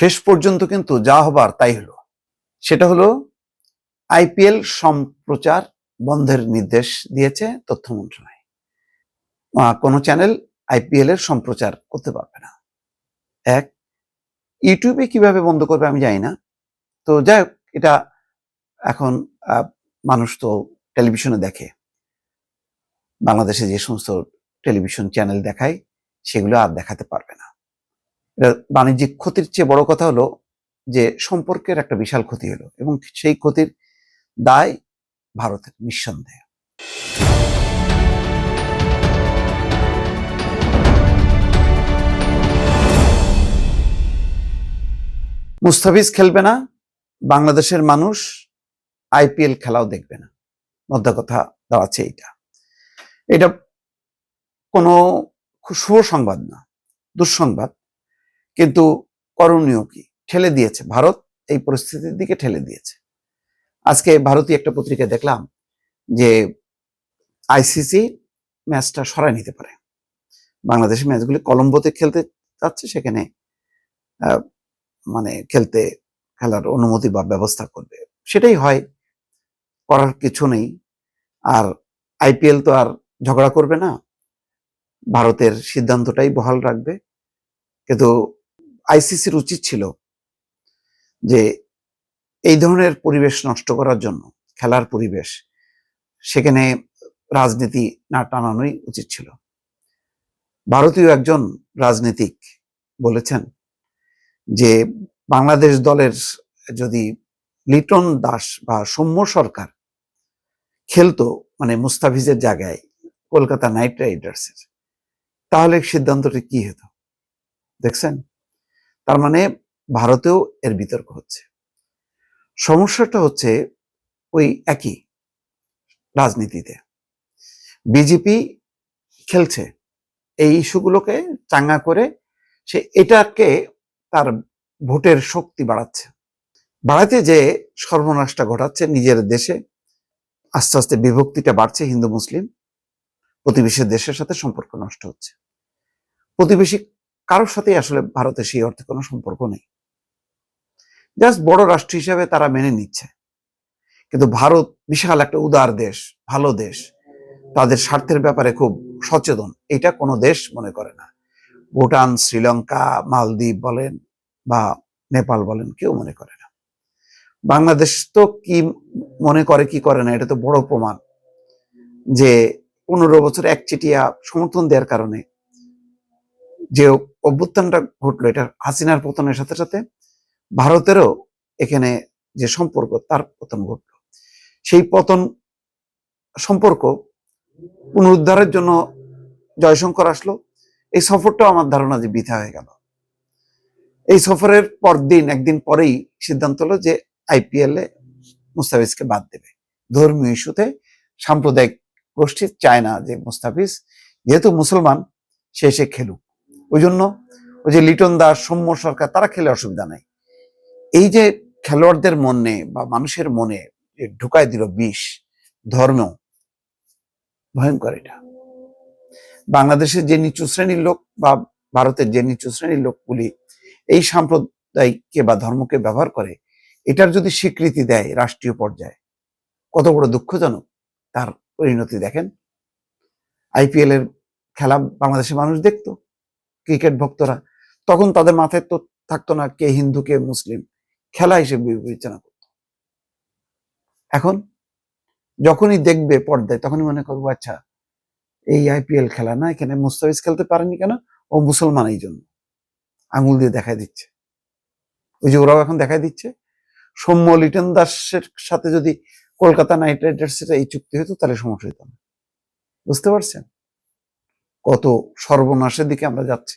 শেষ পর্যন্ত কিন্তু যা হবার তাই হলো। সেটা হলো আইপিএল সম্প্রচার বন্ধের নির্দেশ দিয়েছে তথ্য মন্ত্রণালয়। কোনো চ্যানেল আইপিএল এর সম্প্রচার করতে পারবে না। এক, ইউটিউবে কিভাবে বন্ধ করবে আমি জানি না। তো যাই হোক, এটা এখন মানুষ তো টেলিভিশনে দেখে, বাংলাদেশে যে সমস্ত টেলিভিশন চ্যানেল দেখায় সেগুলো আর দেখাতে পারবে না। এটা বাণিজ্যিক ক্ষতির চেয়ে বড় কথা হলো যে সম্পর্কের একটা বিশাল ক্ষতি হলো, এবং সেই ক্ষতির দায় ভারতের নিঃসন্দেহে। মুস্তাফিজ খেলবে না, বাংলাদেশের মানুষ আইপিএল খেলাও দেখবে না, মধ্যে কথা দাঁড়াচ্ছে এইটা। এটা কোনো শুভ সংবাদ না, দুঃসংবাদ। কিন্তু করণীয় কি? ঠেলে দিয়েছে ভারত, এই পরিস্থিতির দিকে ঠেলে দিয়েছে। আজকে ভারতীয় একটা পত্রিকায় দেখলাম যে আইসিসি ম্যাচটা সরাই নিতে পারে। বাংলাদেশের ম্যাচগুলি কলম্বোতে খেলতে যাচ্ছে, সেখানে মানে খেলার অনুমতি বা ব্যবস্থা করবে। সেটাই হয়, করার কিছু নেই। আর আইপিএল তো আর ঝগড়া করবে না, ভারতের সিদ্ধান্তটাই বহাল রাখবে। কিন্তু আইসিসির উচিত ছিল যে এই ধরনের পরিবেশ নষ্ট করার জন্য, খেলার পরিবেশ, সেখানে রাজনীতি না টানানোই উচিত ছিল। ভারতীয় একজন রাজনীতিক বলেছেন যে বাংলাদেশ দলের যদি লিটন দাস বা সৌম্য সরকার খেলতো, মানে মুস্তাফিজের জায়গায় কলকাতা নাইট রাইডার্সের, তাহলে সিদ্ধান্তটি কি হতো দেখছেন? তার মানে ভারতেও এর বিতর্ক হচ্ছে। সমস্যাটা হচ্ছে ওই একই রাজনীতিতে বিজেপি খেলছে এই ইস্যুগুলোকে চাঙ্গা করে, সে এটাকে তার ভোটের শক্তি বাড়াতে যে সর্বনাশটা ঘটাচ্ছে নিজের দেশে। আস্তে আস্তে বিভক্তিটা বাড়ছে, হিন্দু মুসলিম প্রতিবেশী দেশের সাথে সম্পর্ক নষ্ট হচ্ছে। প্রতিবেশী কারোর সাথে আসলে ভারতের সেই অর্থে কোনো সম্পর্ক নেই, জাস্ট বড় রাষ্ট্র হিসেবে তারা মেনে নিচ্ছে। কিন্তু ভারত বিশাল একটা উদার দেশ, ভালো দেশ, তাদের স্বার্থের ব্যাপারে খুব সচেতন, এটা কোনো দেশ মনে করে না। ভুটান, শ্রীলঙ্কা, মালদ্বীপ বলেন বা নেপাল বলেন, কেউ মনে করে না। বাংলাদেশ তো কি মনে করে কি করে না, এটা তো বড় প্রমাণ যে 15 বছর একচেটিয়া সমর্থন দেওয়ার কারণে যে অভ্যুত্থানটা ঘটলো, এটা হাসিনার পতনের সাথে সাথে ভারতেরও এখানে যে সম্পর্ক, তার পতন ঘটলো। সেই পতন সম্পর্ক পুনরুদ্ধারের জন্য জয়শঙ্কর আসলো। এই সফরটাও আমার ধারণা যে বৃথা হয়ে গেল। এই সফরের একদিন পরেই সিদ্ধান্ত হলো যে আইপিএল এ মুস্তাফিজকে বাদ দেবে। ধর্মীয় ইস্যুতে সাম্প্রদায়িক গোষ্ঠী চায় না যে মুস্তাফিজ, যেহেতু মুসলমান, সে এসে খেলুক। ওই জন্য ওই যে লিটন দাস, সৌম্য সরকার, তারা খেলে অসুবিধা নাই। এই যে খেলোয়াড়দের মনে বা মানুষের মনে ঢুকায় দিল বিষ, ধর্ম, ভয়ঙ্কর। এটা বাংলাদেশের যে নিচু শ্রেণীর লোক বা ভারতের যে নিচু শ্রেণীর লোকগুলি এই সাম্প্রদায়িককে বা ধর্মকে ব্যবহার করে, এটার যদি স্বীকৃতি দেয় রাষ্ট্রীয় পর্যায়ে, কত বড় দুঃখজনক তার পরিণতি। দেখেন, আইপিএল এর খেলা বাংলাদেশের মানুষ দেখতো, ক্রিকেট ভক্তরা, তখন তাদের মাথায় তো থাকতো না কে হিন্দু কে মুসলিম, খেলা হিসেবে বিবেচনা করত। এখন যখনই দেখবে পর্দায়, তখনই মনে করবো আচ্ছা, এই আইপিএল খেলা না, এখানে মুস্তাফিজ খেলতে পারেনি কেন? ও মুসলমান, এই জন্য আঙুল দিয়ে দেখাই দিচ্ছে। ওই যে ওরাও এখন দেখাই দিচ্ছে, সৌম্য লিটন দাসের সাথে যদি কলকাতা নাইট রাইডার্সের এই চুক্তি হতো তাহলে সমস্যা হতো না। বুঝতে পারছেন কত সর্বনাশের দিকে আমরা যাচ্ছি?